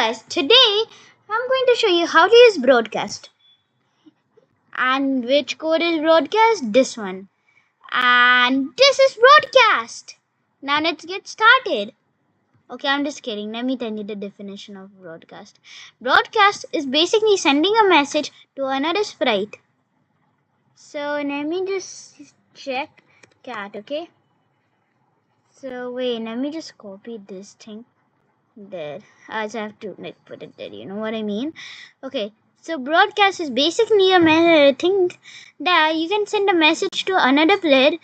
guys, today I'm going to show you how to use broadcast. And which code is broadcast? This one. And this is broadcast. Now let's get started. Okay, I'm just kidding. Let me tell you the definition of broadcast. Broadcast is basically sending a message to another sprite. So let me just check cat, okay? So wait, let me just copy this thing. There, I just have to put it there, you know what I mean. Okay, so broadcast is basically a thing that you can send a message to another player,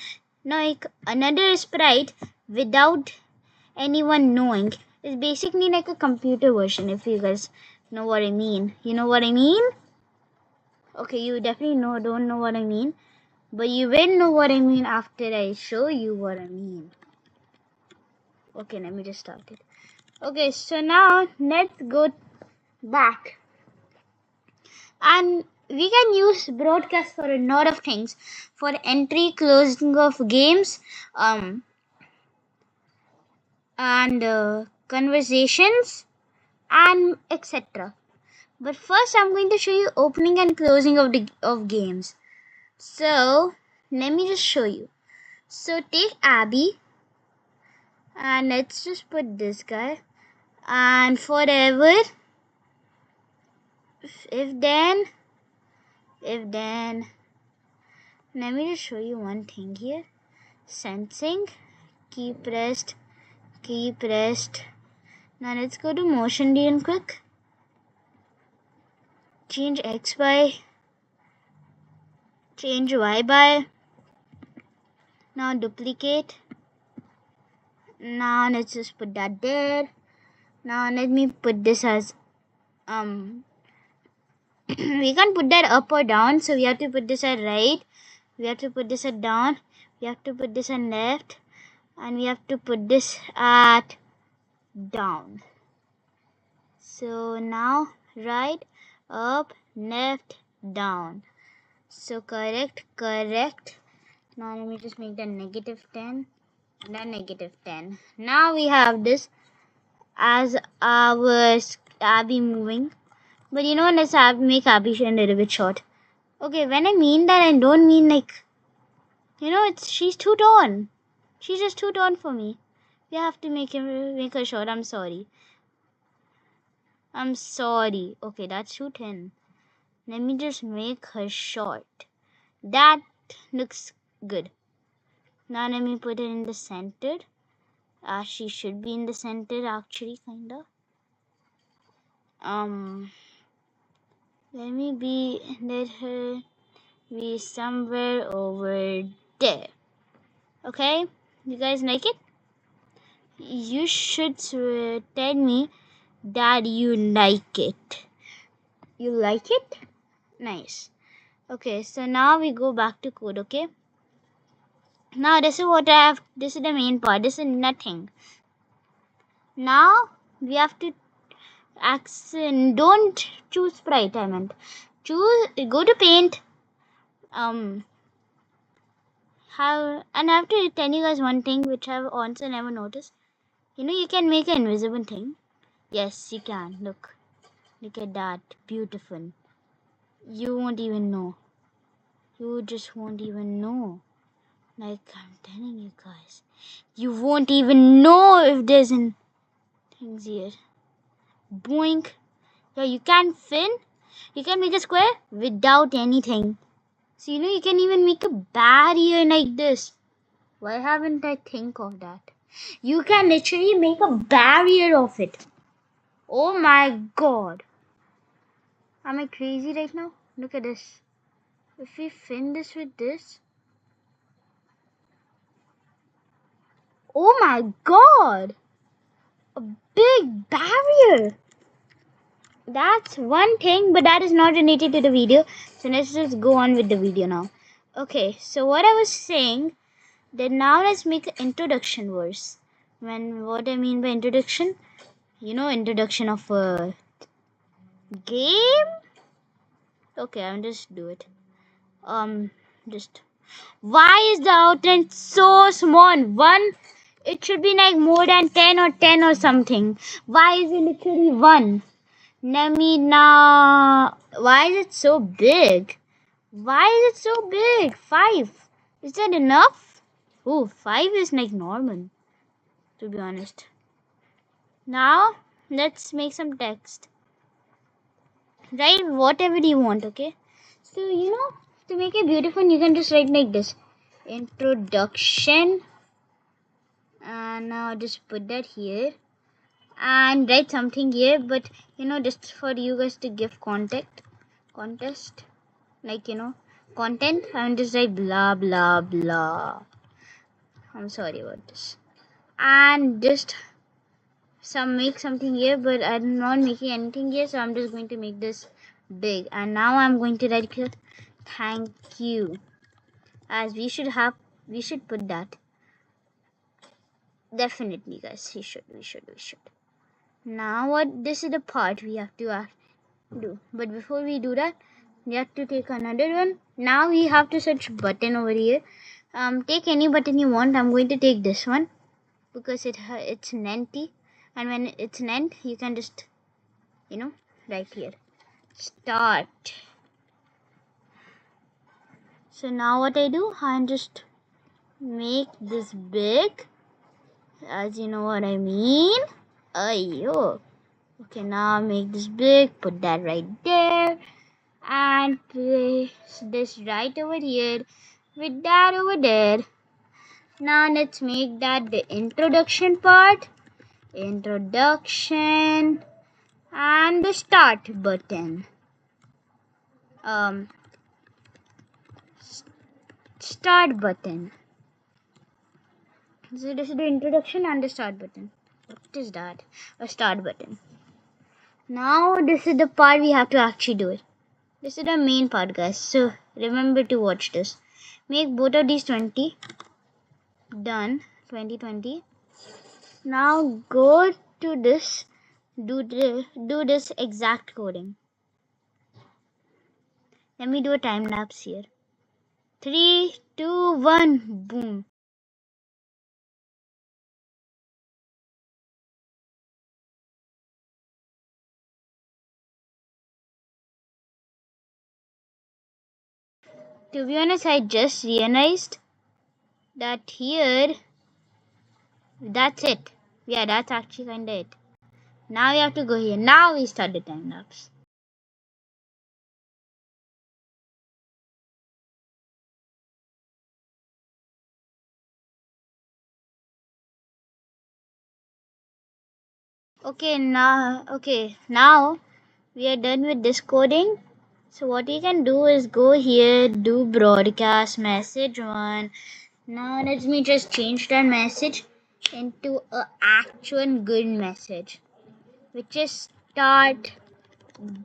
like another sprite, without anyone knowing. It's basically like a computer version, if you guys know what I mean. You know what I mean? Okay, you definitely don't know what I mean, but you will know what I mean after I show you what I mean. Okay, let me just start it. Okay, so now let's go back. And we can use broadcast for a lot of things. For entry, closing of games, and conversations, and etc. But first I'm going to show you opening and closing of games. So let me just show you. So take Abby, and let's just put this guy. And forever, if then, let me just show you one thing here. Sensing, key pressed. Now let's go to motion real quick. Change X by, change Y by. Now duplicate. Now let's just put that there. Now let me put this as we can't put that up or down, so we have to put this at right, we have to put this at down, we have to put this at left, and we have to put this at down. So now right, up, left, down. So correct. Now let me just make that -10 and then -10. Now we have this as our Abby moving. But you know, let's make Abby a little bit short. Okay, when I mean that, I don't mean like, you know, she's too tall. She's just too tall for me. We have to make her short. I'm sorry. Okay, that's too thin. Let me just make her short. That looks good. Now let me put it in the center. She should be in the center actually, kinda. Let her be somewhere over there. Okay, you guys like it? You should tell me that you like it. You like it? Nice. Okay, so now we go back to code, okay? Now this is what I have. This is the main part. This is nothing. Now we have to don't choose sprite. I meant go to paint. And I have to tell you guys one thing which I've also never noticed. You know, you can make an invisible thing. Yes, you can. Look at that. Beautiful. You won't even know. You just won't even know. Like I'm telling you guys, you won't even know if there's things here. Boink. Yeah, you can make a square without anything. So you know, you can even make a barrier like this. Why haven't I think of that? You can literally make a barrier of it. Oh my god. Am I crazy right now? Look at this. If we fin this with this. Oh my god. A big barrier. That's one thing, but that is not related to the video. So let's just go on with the video now. Okay, so what I was saying, then now let's make an introduction verse. What I mean by introduction, you know, introduction of a game. Okay, I'll just do it. Why is the outline so small? It should be like more than 10 or something. Why is it literally 1? Now, why is it so big? Why is it so big? 5. Is that enough? Oh, 5 is like normal, to be honest. Now, let's make some text. Write whatever you want, okay? So, to make it beautiful, you can just write like this. Introduction. And now just put that here. And write something here, but, just for you guys to give contest. Like, content. And just write blah, blah, blah. I'm sorry about this. And just make something here, but I'm not making anything here, so I'm just going to make this big. And now I'm going to write here thank you, as we should put that. Definitely, guys, we should. Now this is the part we have to do, but before we do that, we have to take another one. Now we have to search button over here. Take any button you want. I'm going to take this one because it's Nenty, and when it's Nent, you can just right here start. So now what I do, I just make this big, as you know what I mean. Ayo. Okay, now make this big, put that right there, and place this right over here with that over there. Now let's make that the introduction part. Introduction. And the start button. Start button. So this is the introduction and the start button. What is that? A start button. Now this is the part we have to actually do it. This is the main part, guys. So remember to watch this. Make both of these 20. Done. 2020. Now go to this. Do this exact coding. Let me do a time lapse here. 3, 2, 1, boom. To be honest, I just realized that here, that's it. Yeah, that's actually kinda it. Now we have to go here. Now we start the time lapse. Okay, now we are done with this coding. So what we can do is go here, do broadcast message 1. Now let me just change that message into a actual good message, which is start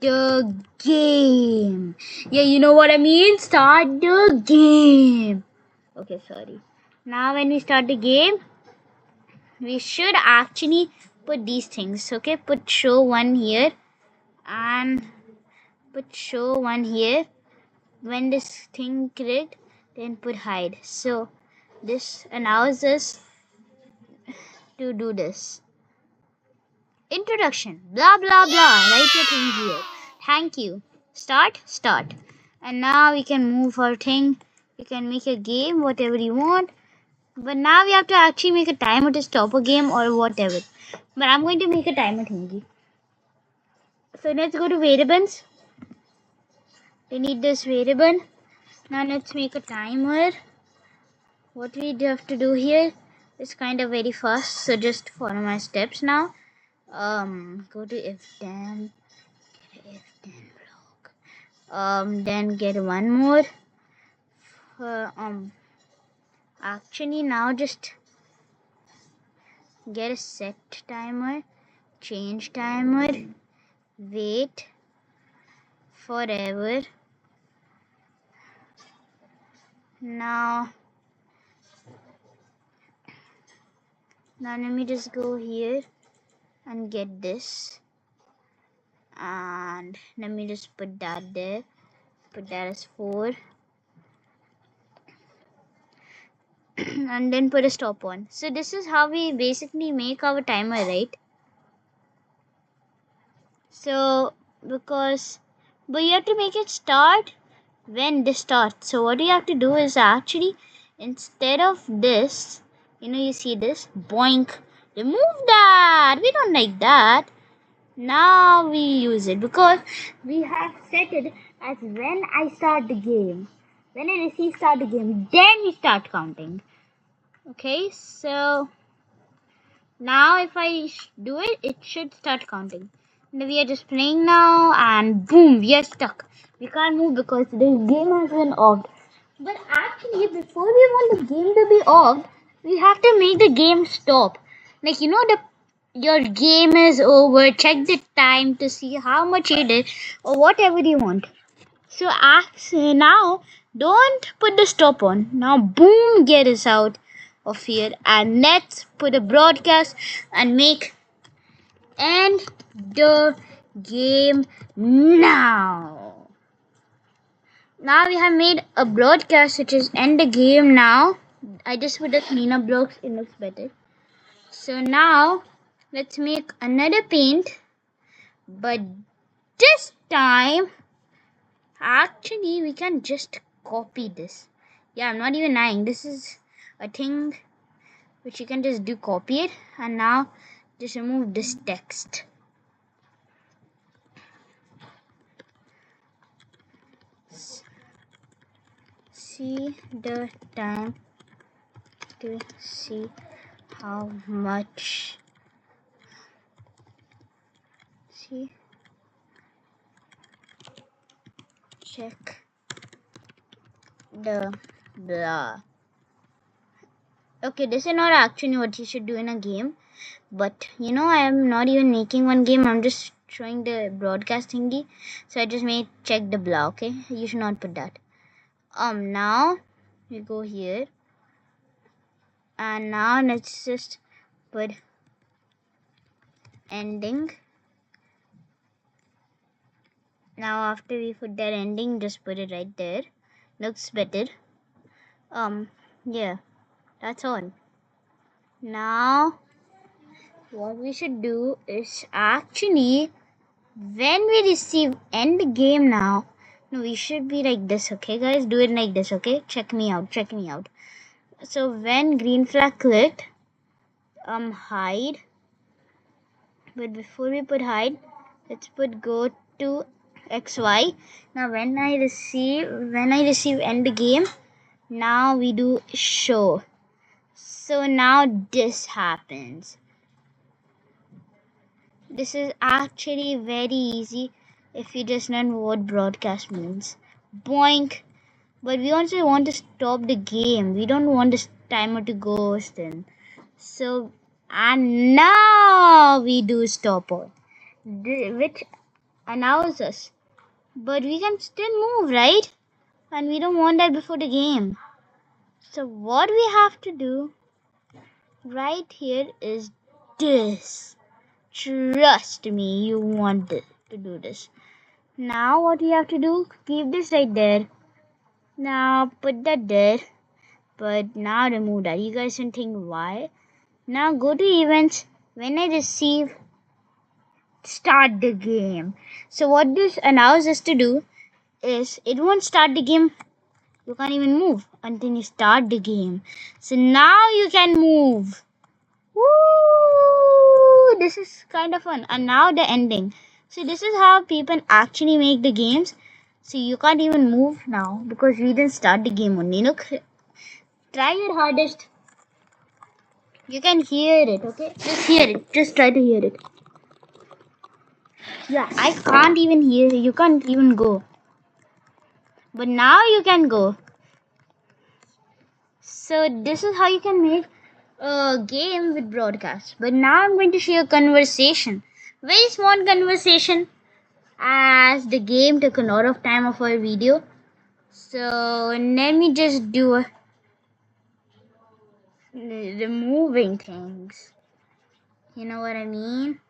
the game. Yeah, you know what I mean? Start the game. Okay, sorry. Now when we start the game, we should actually put these things. Okay, put show 1 here and put show 1 here. When this thing clicked, then put hide. So this allows us to do this. Introduction, blah blah blah. Write your thing here. Thank you. Start. And now we can move our thing. You can make a game, whatever you want. But now we have to actually make a timer to stop a game or whatever. But I'm going to make a timer thingy. So let's go to variables. We need this variable. Now let's make a timer. What we have to do here is kind of very fast. So just follow my steps now. Go to if then block. Then get one more. Actually now just get a set timer, change timer, wait forever. Now let me just go here and get this, and let me just put that there, put that as 4 and then put a stop on. So this is how we basically make our timer, right? So but you have to make it start when this starts. So what you have to do is actually, instead of this, you see this, boink, remove that. We don't like that. Now we use it because we have set it as when I start the game. When I receive start the game, then we start counting. Okay, so now if I do it, it should start counting. And we are just playing now, and boom, we are stuck. We can't move because the game has been off. But actually, before we want the game to be off, we have to make the game stop. Like your game is over. Check the time to see how much you did or whatever you want. So now, don't put the stop on. Now, boom, get us out of here, and let's put a broadcast and make end the game now. Now we have made a broadcast which is end the game now. I just put the cleanup blocks, it looks better. So now let's make another paint, but this time actually we can just copy this. Yeah, I'm not even lying. This is a thing which you can just do, copy it, and now just remove this text. See the time to see how much. See, check the blah. Okay, this is not actually what you should do in a game, but I am not even making one game. I'm just showing the broadcast thingy, so I just made check the blah. Okay, you should not put that. Now we go here, and now let's just put ending. Now after we put that ending, just put it right there. Looks better. Yeah, that's all. Now what we should do is actually, when we receive end game now, no, we should be like this. Okay guys, do it like this. Okay, check me out. So when green flag clicked, hide. But before we put hide, let's put go to XY. Now when I receive end game, now we do show. So now this happens. This is actually very easy if you just learn what broadcast means. Boink. But we also want to stop the game. We don't want this timer to go then. So, and now we do stop all, which allows us. But we can still move, right? And we don't want that before the game. So what we have to do right here is this. Trust me, you want to do this. Now what we have to do, keep this right there. Now put that there. But now remove that. You guys can think why. Now go to events. When I receive, start the game. So what this allows us to do is, it won't start the game. You can't even move until you start the game. So now you can move. Woo! This is kind of fun. And now the ending. So this is how people actually make the games. So you can't even move now because we didn't start the game only. Look, try your hardest. You can hear it, okay? Just hear it. Just try to hear it. Yeah, I can't even hear it. You can't even go. But now you can go. So this is how you can make a game with broadcast. But now I'm going to show you a conversation. Very small conversation, as the game took a lot of time of our video. So let me just do removing things. You know what I mean?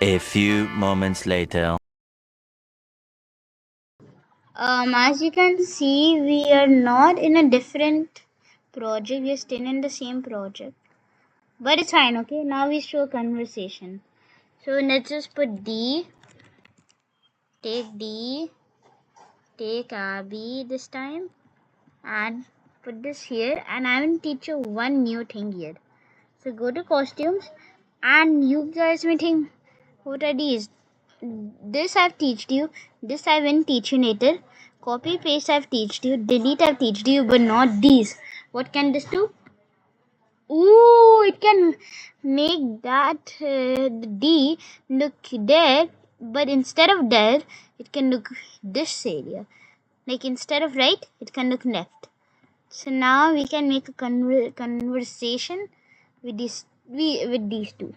A few moments later. As you can see, we are not in a different project. We are still in the same project. But it's fine, okay? Now we show conversation. So let's just put D. Take D. Take Abby this time. And put this here. And I will teach you one new thing here. So go to costumes. And you guys may think, what are these? This I've teached you. This I will teach you later. Copy paste I've teached you. Delete I've teached you. But not these. What can this do? Ooh, it can make that D look there, but instead of there, it can look this area. Like instead of right, it can look left. So now we can make a conversation with these two.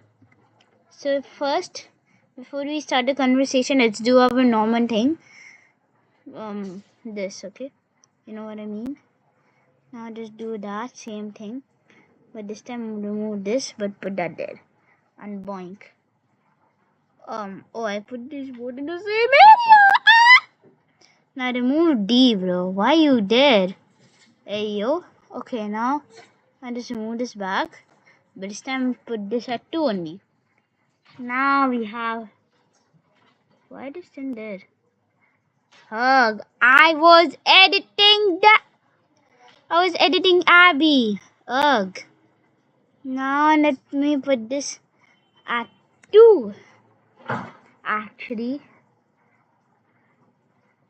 So first, before we start the conversation, let's do our normal thing. This, okay? You know what I mean? Now just do that same thing. But this time remove this, but put that there. And boink. I put this board in the same area. Now remove D, bro. Why you there? Hey, yo. Okay, now I just remove this back. But this time put this at 2 only. Now we have... Why is it in there? Hug. I was editing Abby. Ugh. Now let me put this at 2. Actually,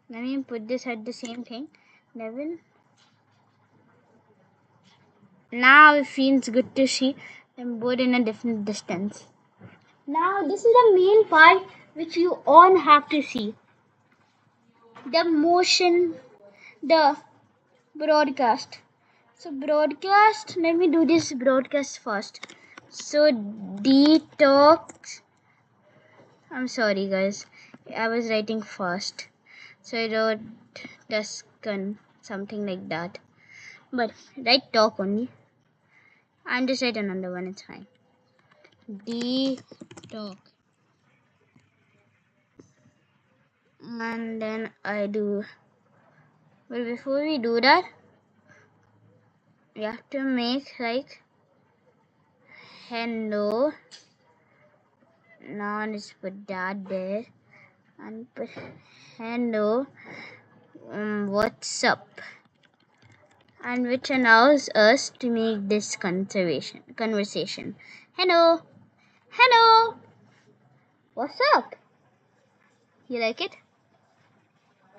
let me put this at the same thing. 11. Now it feels good to see them both in a different distance. Now this is the main part which you all have to see. The motion, the broadcast. So broadcast, let me do this broadcast first. So detox. I'm sorry guys, I was writing fast. So I wrote Tuscan, something like that. But write talk only. And just write another one, it's fine. Talk. And then I do. But before we do that, we have to make like hello. Now let's put that there. And put hello. What's up? And which allows us to make this conversation. Hello. Hello. What's up? You like it?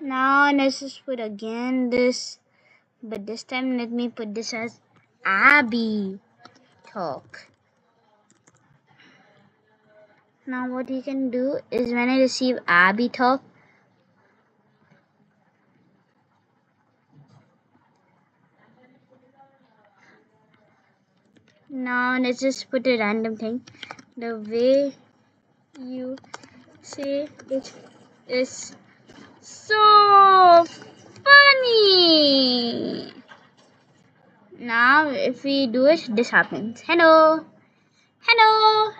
Now let's just put again this. But this time let me put this as Abby talk. Now what you can do is when I receive Abby talk, now let's just put a random thing. The way you say it is so funny. Now if we do it, this happens. Hello. Hello.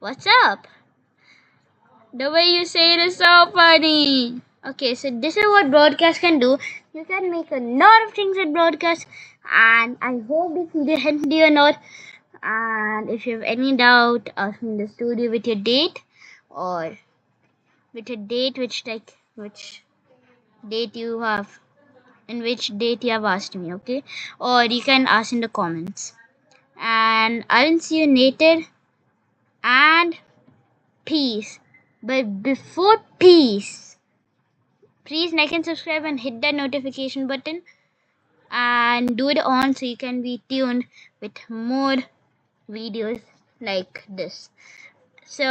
What's up? The way you say it is so funny. Okay, so this is what broadcast can do. You can make a lot of things with broadcast, and I hope this video helped you a lot. And if you have any doubt, ask me in the studio with your date, or with a date which date you have, in which date you have asked me, okay? Or you can ask in the comments. And I will see you later. And peace. But before peace, please like and subscribe and hit that notification button and do it on so you can be tuned with more videos like this. So